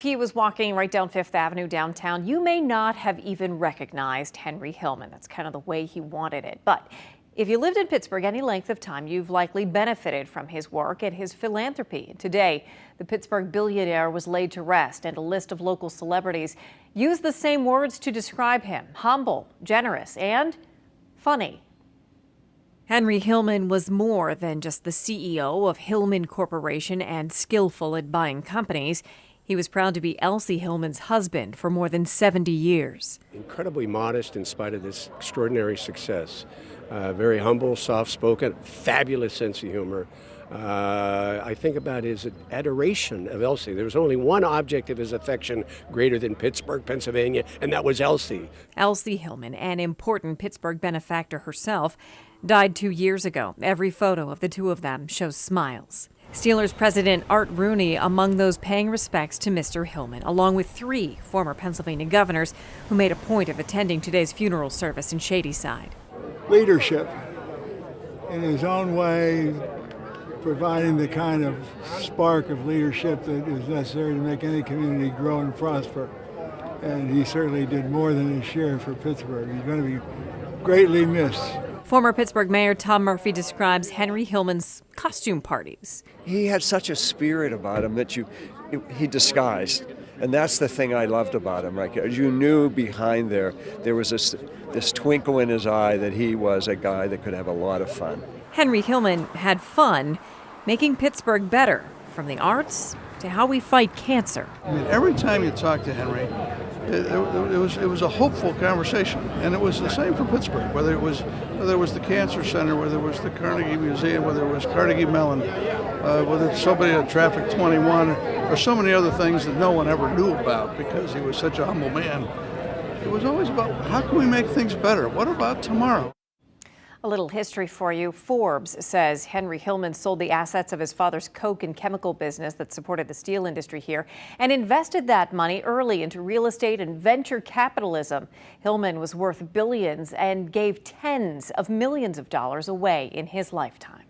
He was walking right down Fifth Avenue downtown. You may not have even recognized Henry Hillman. That's kind of the way he wanted it. But if you lived in Pittsburgh any length of time, you've likely benefited from his work and his philanthropy. Today, the Pittsburgh billionaire was laid to rest, and a list of local celebrities used the same words to describe him: humble, generous, and funny. Henry Hillman was more than just the CEO of Hillman Corporation and skillful at buying companies. He was proud to be Elsie Hillman's husband for more than 70 years. Incredibly modest in spite of this extraordinary success. Very humble, soft-spoken, fabulous sense of humor. I think about his adoration of Elsie. There was only one object of his affection greater than Pittsburgh, Pennsylvania, and that was Elsie. Elsie Hillman, an important Pittsburgh benefactor herself, died 2 years ago. Every photo of the two of them shows smiles. Steelers president Art Rooney among those paying respects to Mr. Hillman, along with 3 former Pennsylvania governors who made a point of attending today's funeral service in Shadyside. Leadership, in his own way, providing the kind of spark of leadership that is necessary to make any community grow and prosper. And he certainly did more than his share for Pittsburgh. He's going to be greatly missed. Former Pittsburgh Mayor Tom Murphy describes Henry Hillman's costume parties. He had such a spirit about him that he disguised. And that's the thing I loved about him. Right? You knew behind there was this twinkle in his eye that he was a guy that could have a lot of fun. Henry Hillman had fun making Pittsburgh better, from the arts to how we fight cancer. I mean, every time you talk to Henry, it was a hopeful conversation, and it was the same for Pittsburgh. Whether it was the Cancer Center, whether it was the Carnegie Museum, whether it was Carnegie Mellon, whether it's somebody at Traffic 21, or so many other things that no one ever knew about because he was such a humble man. It was always about how can we make things better? What about tomorrow? A little history for you. Forbes says Henry Hillman sold the assets of his father's coke and chemical business that supported the steel industry here and invested that money early into real estate and venture capitalism. Hillman was worth billions and gave tens of millions of dollars away in his lifetime.